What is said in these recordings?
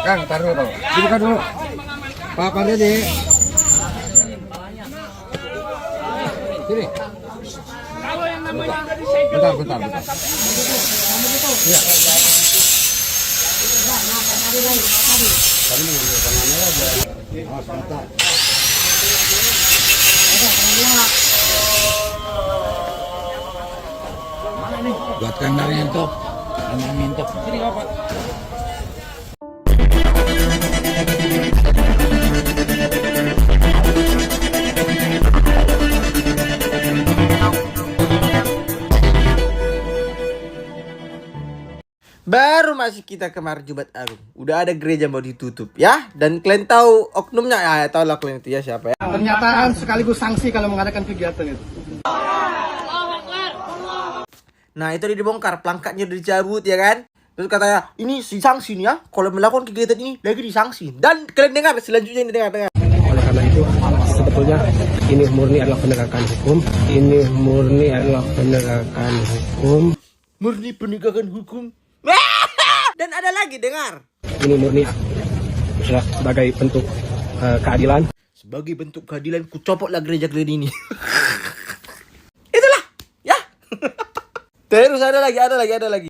Kang, taruh dulu. Dibuka dulu. Pak Pandedi. Sini. Bentar. Iya. Tadi mengambil tangannya aja. Oh, sebentar. Buatkan dari nyentok. Nyentok. Sini Pak. Baru masih kita kemarin Jumat Agung, udah ada gereja mau ditutup ya. Dan kalian tahu oknumnya ya, tahu lah kalian itu ya siapa ya. Pernyataan sekaligus sanksi kalau mengadakan kegiatan itu. Nah itu dia dibongkar, pelangkatnya udah dicabut ya kan. Terus katanya ini sanksi nih ya, kalau melakukan kegiatan ini lagi disanksi. Dan kalian dengar selanjutnya ini dengar. Oleh karena itu sebetulnya ini murni adalah penegakan hukum. Ini murni adalah penegakan hukum. Murni penegakan hukum. Dan ada lagi dengar. Ini murni sebagai bentuk keadilan. Sebagai bentuk keadilan ku copotlah gereja kalian ini. Itulah ya. Terus ada lagi.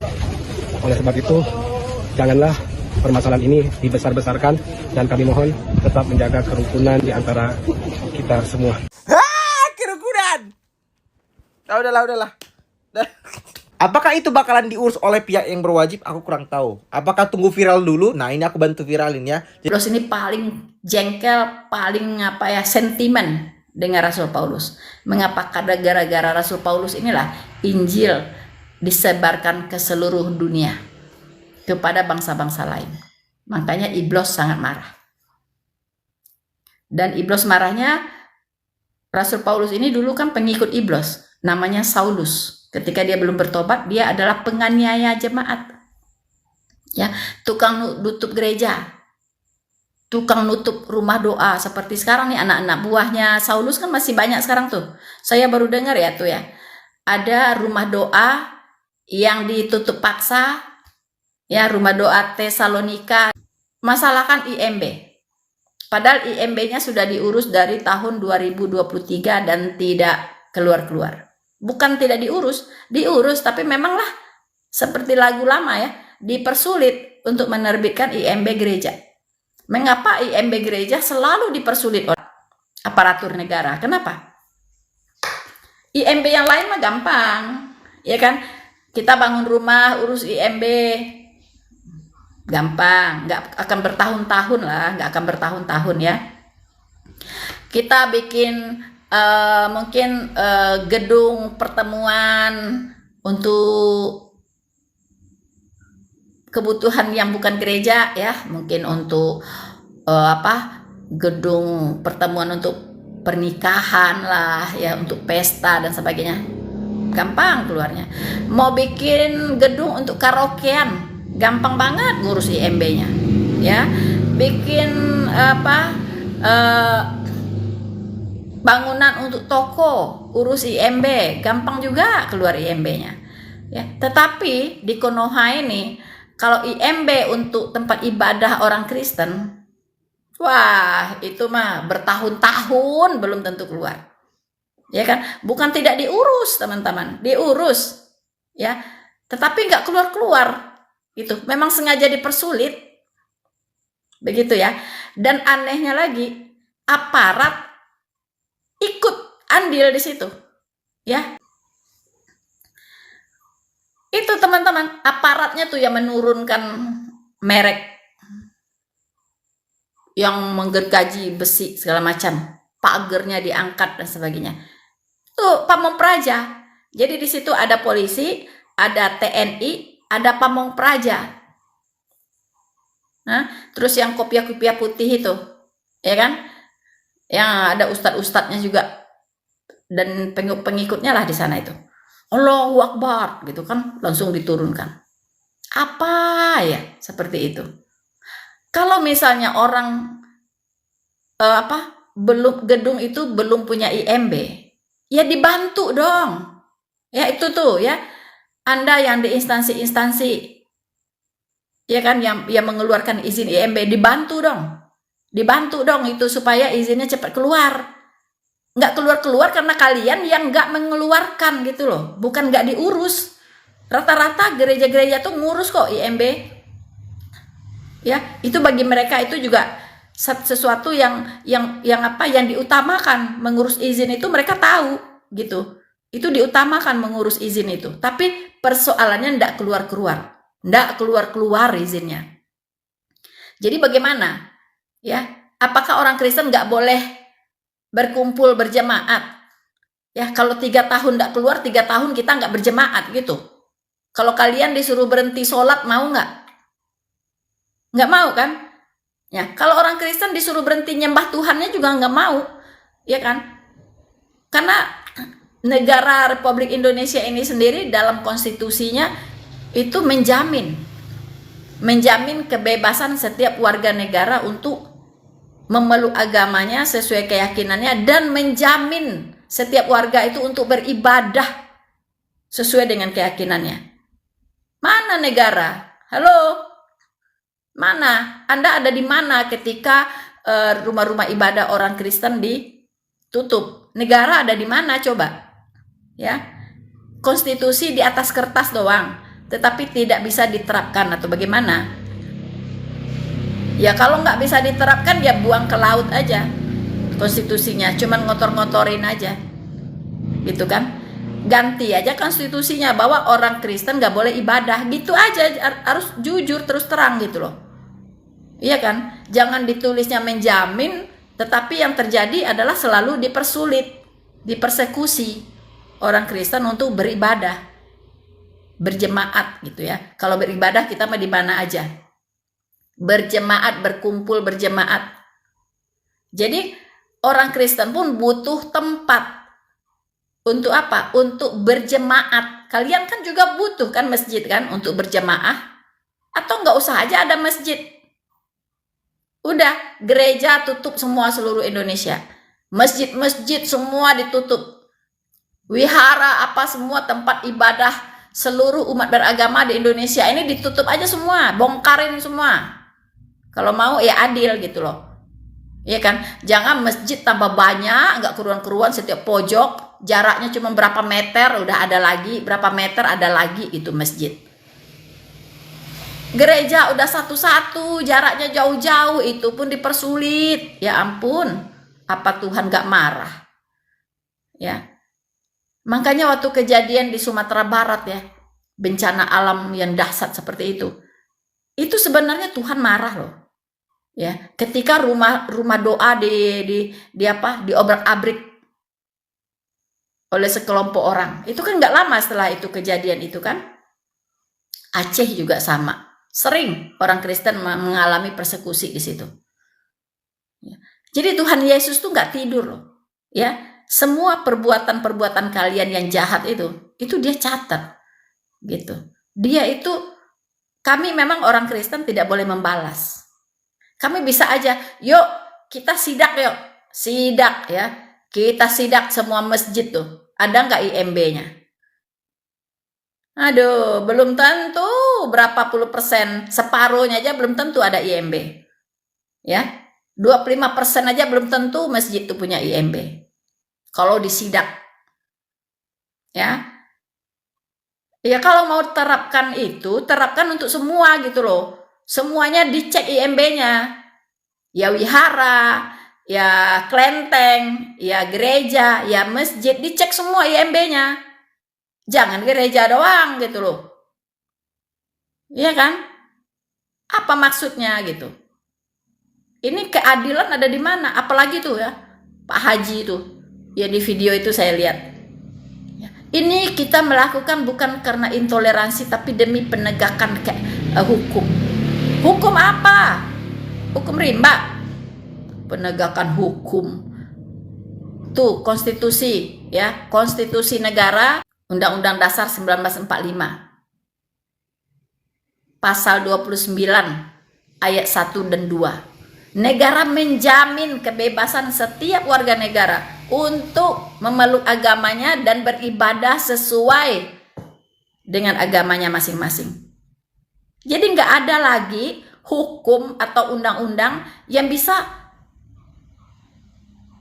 Oleh sebab itu janganlah permasalahan ini dibesar-besarkan dan kami mohon tetap menjaga kerukunan di antara kita semua. Kerukunan. Udahlah. Apakah itu bakalan diurus oleh pihak yang berwajib? Aku kurang tahu. Apakah tunggu viral dulu? Nah, ini aku bantu viralin ya. Paulus ini paling jengkel, paling sentimen dengan Rasul Paulus. Mengapa? Karena gara-gara Rasul Paulus inilah Injil disebarkan ke seluruh dunia kepada bangsa-bangsa lain. Makanya Iblis sangat marah. Dan Iblis marahnya, Rasul Paulus ini dulu kan pengikut Iblis, namanya Saulus. Ketika dia belum bertobat, dia adalah penganiaya jemaat. Ya, tukang nutup gereja. Tukang nutup rumah doa. Seperti sekarang nih anak-anak buahnya Saulus kan masih banyak sekarang tuh. Saya baru dengar ya tuh ya. Ada rumah doa yang ditutup paksa. Ya, rumah doa Tesalonika. Masalahkan IMB. Padahal IMB-nya sudah diurus dari tahun 2023 dan tidak keluar-keluar. Bukan tidak diurus tapi memanglah seperti lagu lama ya, dipersulit untuk menerbitkan IMB gereja. Mengapa IMB gereja selalu dipersulit oleh aparatur negara? Kenapa? IMB yang lain mah gampang, ya kan? Kita bangun rumah, urus IMB, gampang, nggak akan bertahun-tahun ya. Kita bikin mungkin gedung pertemuan untuk kebutuhan yang bukan gereja ya, mungkin untuk gedung pertemuan untuk pernikahan lah ya, untuk pesta dan sebagainya, gampang keluarnya. Mau bikin gedung untuk karaokean, gampang banget ngurus IMB-nya ya. Bikin bangunan untuk toko, urus IMB, gampang juga keluar IMB-nya. Ya, tetapi di Konoha ini, kalau IMB untuk tempat ibadah orang Kristen, wah itu mah bertahun-tahun belum tentu keluar. Ya kan? Bukan tidak diurus teman-teman, diurus, ya, tetapi nggak keluar-keluar. Itu memang sengaja dipersulit, begitu ya. Dan anehnya lagi, aparat ikut andil di situ, ya. Itu teman-teman, aparatnya tuh yang menurunkan merek, yang menggergaji besi segala macam, pagernya diangkat dan sebagainya. Tuh Pamong Praja. Jadi di situ ada polisi, ada TNI, ada Pamong Praja. Nah, terus yang kopiah-kopiah putih itu, ya kan? Yang ada ustadz-ustadznya juga dan pengikutnya lah di sana itu. Allahu Akbar gitu kan, langsung diturunkan. Apa ya seperti itu. Kalau misalnya orang belum gedung itu belum punya IMB, ya dibantu dong. Ya itu tuh ya. Anda yang di instansi-instansi ya kan, yang mengeluarkan izin IMB, dibantu dong itu supaya izinnya cepat keluar. Nggak keluar karena kalian yang nggak mengeluarkan gitu loh, bukan nggak diurus. Rata-rata gereja-gereja tuh ngurus kok IMB. Ya, itu bagi mereka itu juga sesuatu yang diutamakan. Mengurus izin itu mereka tahu gitu. Itu diutamakan mengurus izin itu. Tapi persoalannya nggak keluar izinnya. Jadi bagaimana? Ya, apakah orang Kristen nggak boleh berkumpul berjemaat? Ya, kalau 3 tahun nggak keluar, 3 tahun kita nggak berjemaat gitu. Kalau kalian disuruh berhenti sholat, mau nggak? Nggak mau kan? Ya, kalau orang Kristen disuruh berhenti nyembah Tuhannya juga nggak mau, ya kan? Karena negara Republik Indonesia ini sendiri dalam konstitusinya itu menjamin kebebasan setiap warga negara untuk memeluk agamanya sesuai keyakinannya, dan menjamin setiap warga itu untuk beribadah sesuai dengan keyakinannya. Mana negara? Halo? Mana? Anda ada di mana ketika rumah-rumah ibadah orang Kristen ditutup? Negara ada di mana coba? Ya, konstitusi di atas kertas doang, tetapi tidak bisa diterapkan atau bagaimana? Ya kalau nggak bisa diterapkan ya buang ke laut aja konstitusinya, cuman ngotor-ngotorin aja, gitu kan? Ganti aja konstitusinya bahwa orang Kristen nggak boleh ibadah, gitu aja, harus jujur terus terang gitu loh, iya kan? Jangan ditulisnya menjamin, tetapi yang terjadi adalah selalu dipersulit, dipersekusi orang Kristen untuk beribadah, berjemaat gitu ya. Kalau beribadah kita mah di mana aja, berjemaat, berkumpul berjemaat. Jadi orang Kristen pun butuh tempat. Untuk apa? Untuk berjemaat. Kalian kan juga butuh kan masjid kan untuk berjemaah? Atau nggak usah aja ada masjid? Udah, gereja tutup semua seluruh Indonesia. Masjid-masjid semua ditutup. Wihara apa semua tempat ibadah seluruh umat beragama di Indonesia ini ditutup aja semua, bongkarin semua. Kalau mau ya adil gitu loh. Iya kan? Jangan masjid tambah banyak, nggak keruan-keruan setiap pojok, jaraknya cuma berapa meter, udah ada lagi, berapa meter ada lagi itu masjid. Gereja udah satu-satu, jaraknya jauh-jauh, itu pun dipersulit. Ya ampun, apa Tuhan nggak marah? Ya, makanya waktu kejadian di Sumatera Barat ya, bencana alam yang dahsyat seperti itu sebenarnya Tuhan marah loh. Ya, ketika rumah doa diobrak-abrik oleh sekelompok orang. Itu kan nggak lama setelah itu kejadian itu kan. Aceh juga sama. Sering orang Kristen mengalami persekusi di situ. Ya. Jadi Tuhan Yesus tuh nggak tidur loh. Ya, semua perbuatan-perbuatan kalian yang jahat itu dia catat. Gitu. Kami memang orang Kristen tidak boleh membalas. Kami bisa aja, yuk kita sidak ya. Kita sidak semua masjid tuh. Ada nggak IMB-nya? Aduh, belum tentu berapa puluh persen, separuhnya aja belum tentu ada IMB. Ya, 25% aja belum tentu masjid itu punya IMB. Kalau disidak. Ya. Ya kalau mau terapkan itu, terapkan untuk semua gitu loh. Semuanya dicek IMB-nya. Ya wihara, ya kelenteng, ya gereja, ya masjid, dicek semua IMB-nya. Jangan gereja doang gitu loh. Iya kan? Apa maksudnya gitu? Ini keadilan ada di mana? Apalagi tuh ya, Pak Haji itu. Ya di video itu saya lihat. Ini kita melakukan bukan karena intoleransi, tapi demi penegakan hukum. Hukum apa? Hukum rimba. Penegakan hukum. Tuh konstitusi ya, konstitusi negara, Undang-Undang Dasar 1945. Pasal 29 ayat 1 dan 2. Negara menjamin kebebasan setiap warga negara untuk memeluk agamanya dan beribadah sesuai dengan agamanya masing-masing. Jadi nggak ada lagi hukum atau undang-undang yang bisa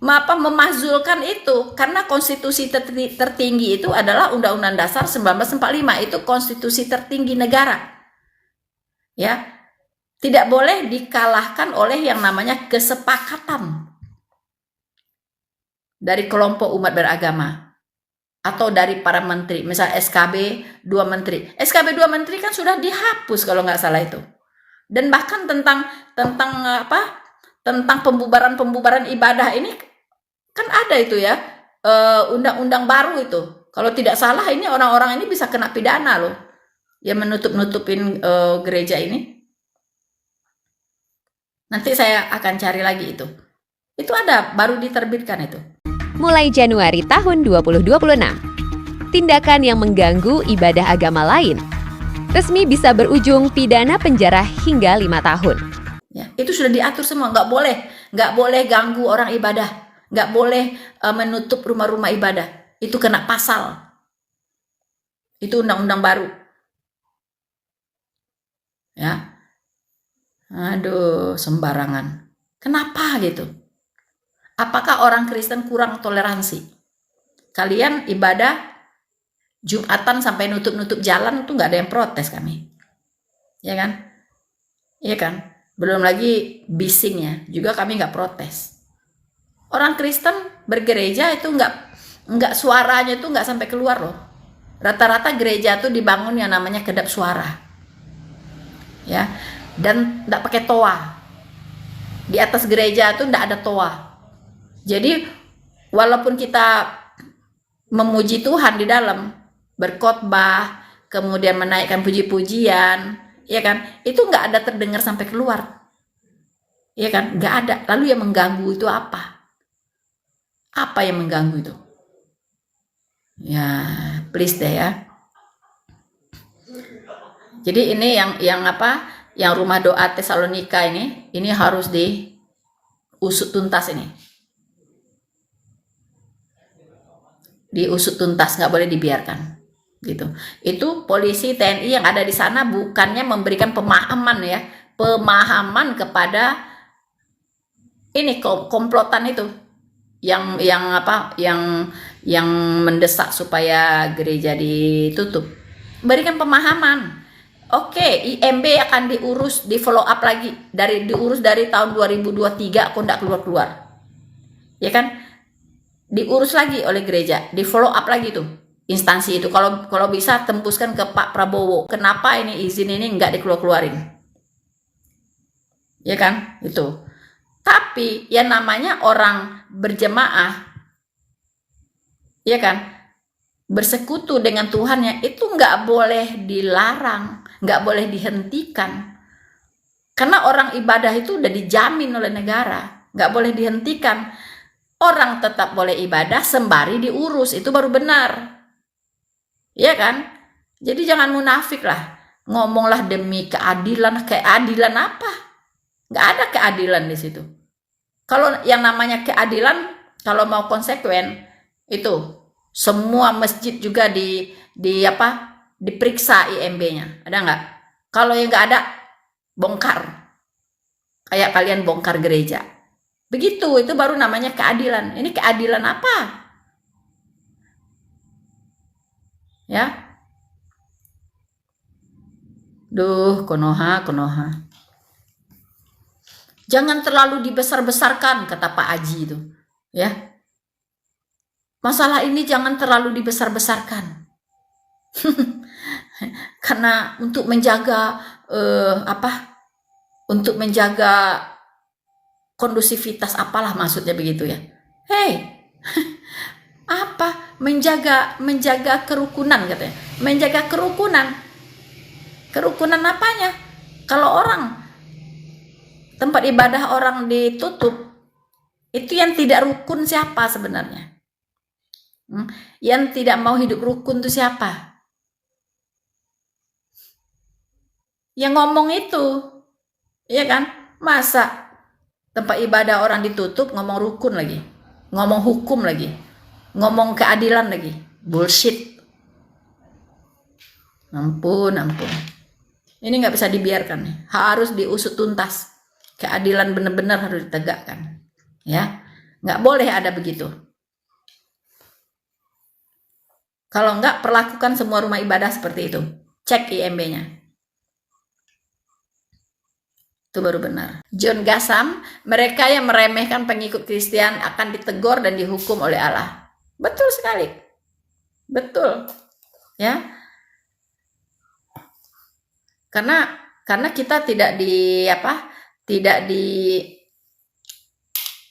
memazulkan itu, karena konstitusi tertinggi itu adalah Undang-Undang Dasar 1945, itu konstitusi tertinggi negara. Ya, tidak boleh dikalahkan oleh yang namanya kesepakatan dari kelompok umat beragama atau dari para menteri. Misal SKB 2 menteri. SKB 2 menteri kan sudah dihapus kalau nggak salah itu. Dan bahkan tentang pembubaran ibadah ini kan ada itu ya, undang-undang baru itu. Kalau tidak salah ini orang-orang ini bisa kena pidana loh, yang menutup-nutupin gereja ini. Nanti saya akan cari lagi itu. Itu ada, baru diterbitkan itu. Mulai Januari tahun 2026. Tindakan yang mengganggu ibadah agama lain resmi bisa berujung pidana penjara hingga 5 tahun. Ya, itu sudah diatur semua, nggak boleh ganggu orang ibadah, nggak boleh menutup rumah-rumah ibadah. Itu kena pasal. Itu undang-undang baru. Ya, aduh, sembarangan. Kenapa gitu? Apakah orang Kristen kurang toleransi? Kalian ibadah Jumatan sampai nutup-nutup jalan itu nggak ada yang protes kami, ya kan? Iya kan? Belum lagi bisingnya juga kami nggak protes. Orang Kristen bergereja itu nggak suaranya itu nggak sampai keluar loh. Rata-rata gereja tuh dibangun yang namanya kedap suara, ya, dan nggak pakai toa. Di atas gereja tuh nggak ada toa. Jadi walaupun kita memuji Tuhan di dalam, berkhotbah, kemudian menaikkan puji-pujian, ya kan, itu nggak ada terdengar sampai keluar, ya kan, nggak ada. Lalu yang mengganggu itu apa? Apa yang mengganggu itu? Ya, please deh ya. Jadi ini yang rumah doa Tesalonika ini harus diusut tuntas ini. Diusut tuntas, nggak boleh dibiarkan gitu. Itu polisi TNI yang ada di sana bukannya memberikan pemahaman kepada ini komplotan itu yang mendesak supaya gereja ditutup. Berikan pemahaman. Oke, IMB akan di follow up lagi, diurus dari tahun 2023 kok nggak keluar. Ya kan? Diurus lagi oleh gereja, di follow up lagi tuh instansi itu. Kalau bisa tembuskan ke Pak Prabowo, kenapa ini izin ini nggak dikeluarin, ya kan? Itu. Tapi yang namanya orang berjemaah, ya kan, bersekutu dengan Tuhannya itu nggak boleh dilarang, nggak boleh dihentikan, karena orang ibadah itu udah dijamin oleh negara, nggak boleh dihentikan. Orang tetap boleh ibadah sembari diurus, itu baru benar. Ya kan? Jadi jangan munafik lah. Ngomonglah demi keadilan. Keadilan apa? Nggak ada keadilan di situ. Kalau yang namanya keadilan, kalau mau konsekuen, itu semua masjid juga diperiksa IMB-nya. Ada nggak? Kalau yang nggak ada, bongkar. Kayak kalian bongkar gereja. Begitu, itu baru namanya keadilan. Ini keadilan apa? Ya. Duh, Konoha. Jangan terlalu dibesar-besarkan, kata Pak Aji itu. Ya. Masalah ini jangan terlalu dibesar-besarkan. Karena untuk menjaga untuk menjaga kondusivitas, apalah maksudnya begitu ya. Hei, apa? Menjaga kerukunan katanya. Menjaga kerukunan. Kerukunan apanya? Kalau tempat ibadah orang ditutup, itu yang tidak rukun siapa sebenarnya? Yang tidak mau hidup rukun itu siapa? Yang ngomong itu, ya kan? Masa tempat ibadah orang ditutup ngomong rukun lagi, ngomong hukum lagi, ngomong keadilan lagi, bullshit. Ampun. Ini nggak bisa dibiarkan, harus diusut tuntas. Keadilan benar-benar harus ditegakkan, ya. Nggak boleh ada begitu. Kalau nggak, perlakukan semua rumah ibadah seperti itu. Cek IMB-nya. Itu baru benar. John Gassam, mereka yang meremehkan pengikut Kristen akan ditegur dan dihukum oleh Allah. Betul sekali. Betul. Ya. Karena kita tidak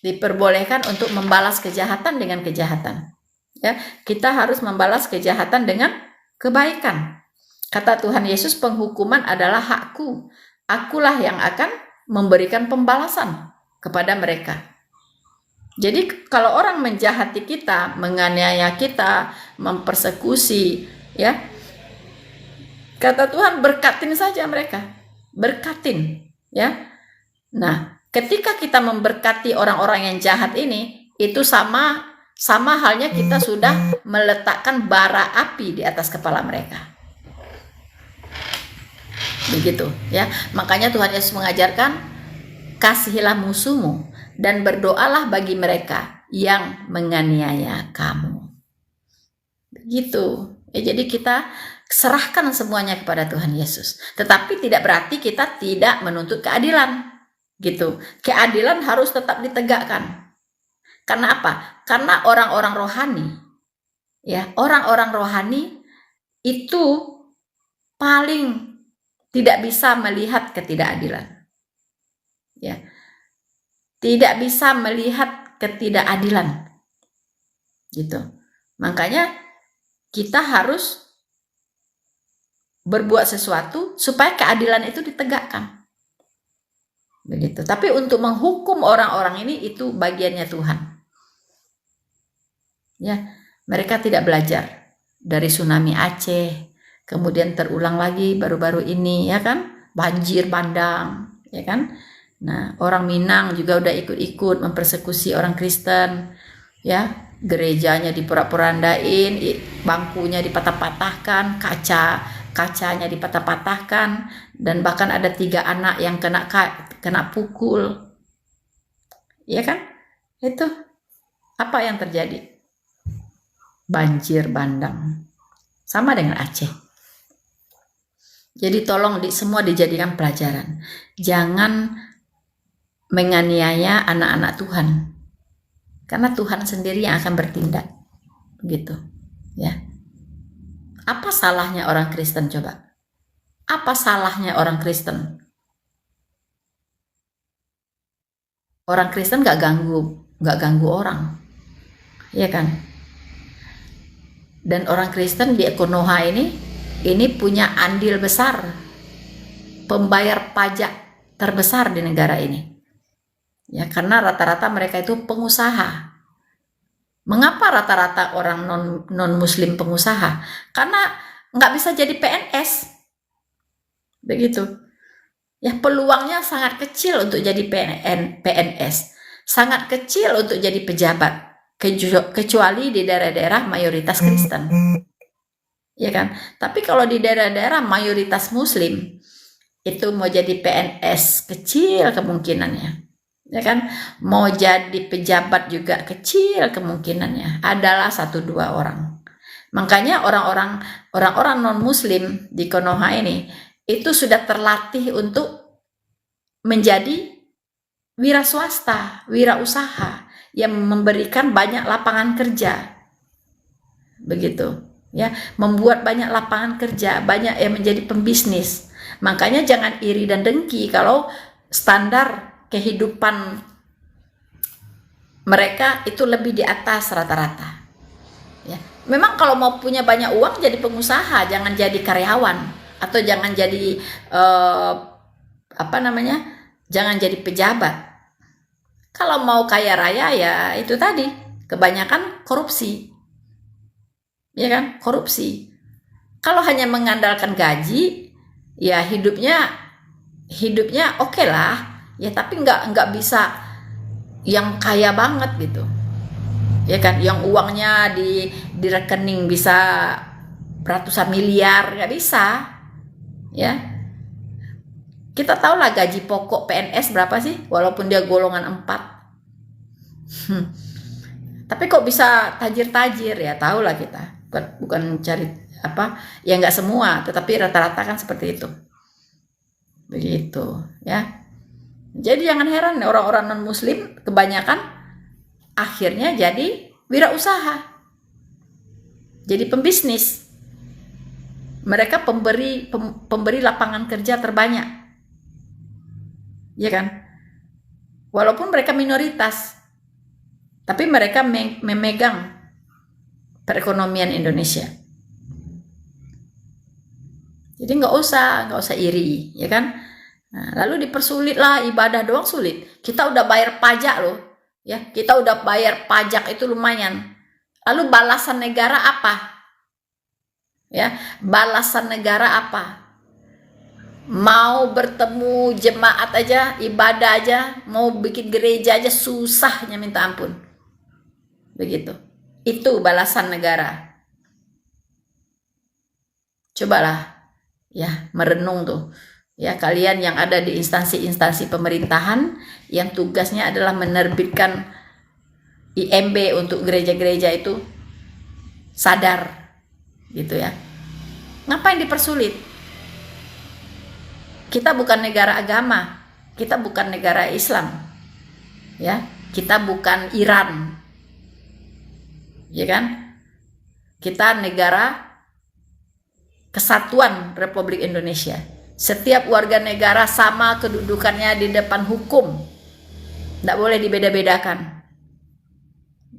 diperbolehkan untuk membalas kejahatan dengan kejahatan. Ya, kita harus membalas kejahatan dengan kebaikan. Kata Tuhan Yesus, penghukuman adalah hakku. Akulah yang akan memberikan pembalasan kepada mereka. Jadi kalau orang menjahati kita, menganiaya kita, mempersekusi, ya, kata Tuhan, berkatin saja mereka. Berkatin, ya. Nah, ketika kita memberkati orang-orang yang jahat ini, itu sama halnya kita sudah meletakkan bara api di atas kepala mereka. Begitu, ya. Makanya Tuhan Yesus mengajarkan, kasihilah musuhmu dan berdoalah bagi mereka yang menganiaya kamu. Begitu. Ya, jadi kita serahkan semuanya kepada Tuhan Yesus. Tetapi tidak berarti kita tidak menuntut keadilan. Gitu. Keadilan harus tetap ditegakkan. Karena apa? Karena orang-orang rohani, ya, orang-orang rohani itu paling tidak bisa melihat ketidakadilan. Ya. Tidak bisa melihat ketidakadilan. Gitu. Makanya kita harus berbuat sesuatu supaya keadilan itu ditegakkan. Begitu. Tapi untuk menghukum orang-orang ini, itu bagiannya Tuhan. Ya, mereka tidak belajar dari tsunami Aceh, kemudian terulang lagi baru-baru ini, ya kan, banjir bandang, ya kan. Nah, orang Minang juga udah ikut-ikut mempersekusi orang Kristen, ya, gerejanya dipura-purandain, bangkunya dipatah-patahkan, kacanya dipatah-patahkan, dan bahkan ada 3 anak yang kena pukul, ya kan. Itu apa yang terjadi? Banjir bandang, sama dengan Aceh. Jadi tolong semua dijadikan pelajaran. Jangan menganiaya anak-anak Tuhan, karena Tuhan sendiri yang akan bertindak, gitu, ya. Apa salahnya orang Kristen, coba? Apa salahnya orang Kristen? Orang Kristen nggak ganggu orang, ya kan? Dan orang Kristen di Konoha ini punya andil besar, pembayar pajak terbesar di negara ini. Ya, karena rata-rata mereka itu pengusaha. Mengapa rata-rata orang non-muslim pengusaha? Karena nggak bisa jadi PNS. Begitu. Ya, peluangnya sangat kecil untuk jadi PNS. Sangat kecil untuk jadi pejabat. Kecuali di daerah-daerah mayoritas Kristen. Ya kan? Tapi kalau di daerah-daerah mayoritas muslim, itu mau jadi PNS kecil kemungkinannya. Ya kan? Mau jadi pejabat juga kecil kemungkinannya. Adalah 1-2 orang. Makanya orang-orang non-muslim di Konoha ini itu sudah terlatih untuk menjadi wira swasta, wira usaha yang memberikan banyak lapangan kerja. Begitu, ya, membuat banyak lapangan kerja, banyak yang menjadi pembisnis. Makanya jangan iri dan dengki kalau standar kehidupan mereka itu lebih di atas rata-rata. Ya, memang kalau mau punya banyak uang jadi pengusaha, jangan jadi karyawan, atau jangan jadi jangan jadi pejabat. Kalau mau kaya raya, ya itu tadi, kebanyakan korupsi. Ya kan? Korupsi. Kalau hanya mengandalkan gaji, ya hidupnya oke lah, ya, tapi nggak bisa yang kaya banget gitu. Ya kan? Yang uangnya di rekening bisa ratusan miliar, nggak bisa. Ya. Kita tahu lah gaji pokok PNS berapa sih, walaupun dia golongan 4. Tapi kok bisa tajir-tajir ya, tahu lah kita. Bukan cari apa, ya nggak semua, tetapi rata-rata kan seperti itu. Begitu ya. Jadi jangan heran orang-orang non-muslim kebanyakan akhirnya jadi wirausaha. Jadi pembisnis. Mereka pemberi lapangan kerja terbanyak. Ya kan? Walaupun mereka minoritas, tapi mereka memegang perekonomian Indonesia. Jadi nggak usah iri, ya kan? Nah, lalu dipersulit lah, ibadah doang sulit. Kita udah bayar pajak loh, ya. Kita udah bayar pajak itu lumayan. Lalu balasan negara apa? Ya, balasan negara apa? Mau bertemu jemaat aja, ibadah aja, mau bikin gereja aja susahnya minta ampun. Begitu. Itu balasan negara. Cobalah ya merenung tuh. Ya, kalian yang ada di instansi-instansi pemerintahan yang tugasnya adalah menerbitkan IMB untuk gereja-gereja itu, sadar gitu ya. Ngapain dipersulit? Kita bukan negara agama, kita bukan negara Islam, ya, kita bukan Iran, ya kan? Kita negara Kesatuan Republik Indonesia. Setiap warga negara sama kedudukannya di depan hukum, tidak boleh dibeda-bedakan.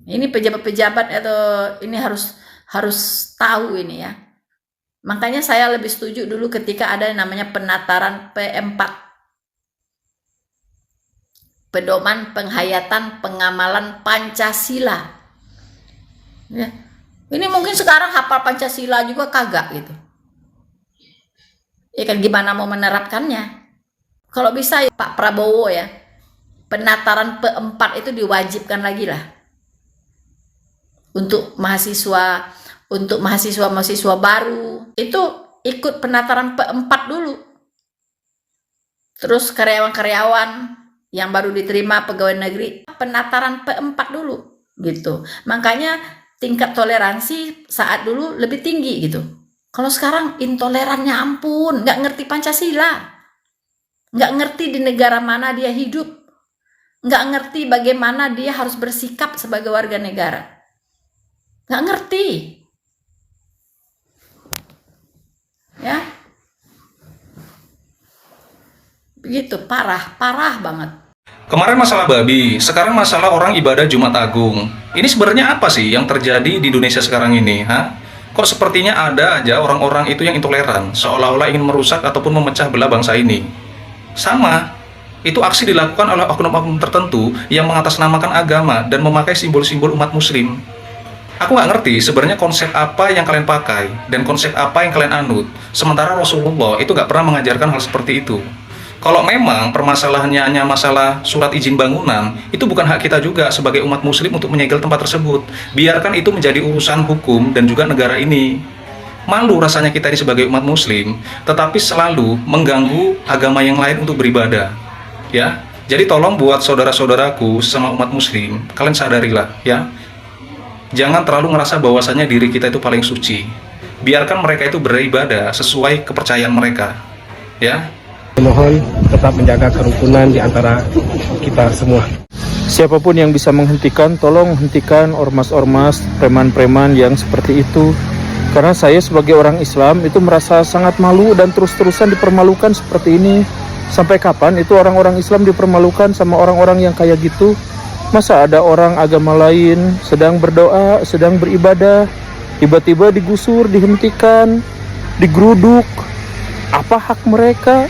Ini pejabat-pejabat atau ini harus tahu ini ya. Makanya saya lebih setuju dulu ketika ada yang namanya penataran P4. Pedoman Penghayatan Pengamalan Pancasila. Ya. Ini mungkin sekarang hafal Pancasila juga kagak gitu. Ya kan, gimana mau menerapkannya? Kalau bisa ya, Pak Prabowo ya, penataran P4 itu diwajibkan lagi lah. Untuk mahasiswa baru itu ikut penataran P4 dulu. Terus karyawan-karyawan yang baru diterima pegawai negeri penataran P4 dulu gitu. Makanya tingkat toleransi saat dulu lebih tinggi gitu. Kalau sekarang intolerannya ampun, nggak ngerti Pancasila, nggak ngerti di negara mana dia hidup, nggak ngerti bagaimana dia harus bersikap sebagai warga negara. Nggak ngerti. Ya. Begitu, parah banget. Kemarin masalah babi, sekarang masalah orang ibadah Jumat Agung. Ini sebenarnya apa sih yang terjadi di Indonesia sekarang ini? Kok sepertinya ada aja orang-orang itu yang intoleran, seolah-olah ingin merusak ataupun memecah belah bangsa ini. Sama, itu aksi dilakukan oleh oknum-oknum tertentu yang mengatasnamakan agama dan memakai simbol-simbol umat muslim. Aku nggak ngerti sebenarnya konsep apa yang kalian pakai dan konsep apa yang kalian anut. Sementara Rasulullah itu nggak pernah mengajarkan hal seperti itu. Kalau memang permasalahannya hanya masalah surat izin bangunan, itu bukan hak kita juga sebagai umat muslim untuk menyegel tempat tersebut. Biarkan itu menjadi urusan hukum dan juga negara ini. Malu rasanya kita ini sebagai umat muslim, tetapi selalu mengganggu agama yang lain untuk beribadah. Ya, jadi tolong buat saudara-saudaraku sesama umat muslim, kalian sadarilah ya. Jangan terlalu ngerasa bahwasannya diri kita itu paling suci. Biarkan mereka itu beribadah sesuai kepercayaan mereka. Ya. Mohon tetap menjaga kerukunan di antara kita semua. Siapapun yang bisa menghentikan, tolong hentikan ormas-ormas, preman-preman yang seperti itu. Karena saya sebagai orang Islam itu merasa sangat malu dan terus-terusan dipermalukan seperti ini. Sampai kapan itu orang-orang Islam dipermalukan sama orang-orang yang kayak gitu? Masa ada orang agama lain sedang berdoa, sedang beribadah, tiba-tiba digusur, dihentikan, digeruduk. Apa hak mereka?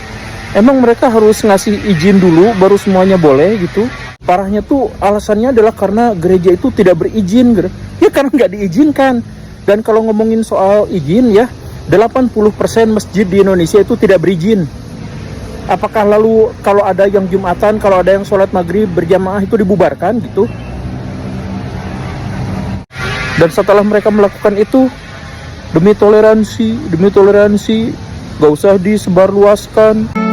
Emang mereka harus ngasih izin dulu baru semuanya boleh gitu? Parahnya tuh alasannya adalah karena gereja itu tidak berizin. Ya karena nggak diizinkan. Dan kalau ngomongin soal izin ya, 80% masjid di Indonesia itu tidak berizin. Apakah lalu kalau ada yang Jumatan, kalau ada yang sholat maghrib berjamaah itu dibubarkan gitu? Dan setelah mereka melakukan itu, demi toleransi, gak usah disebarluaskan.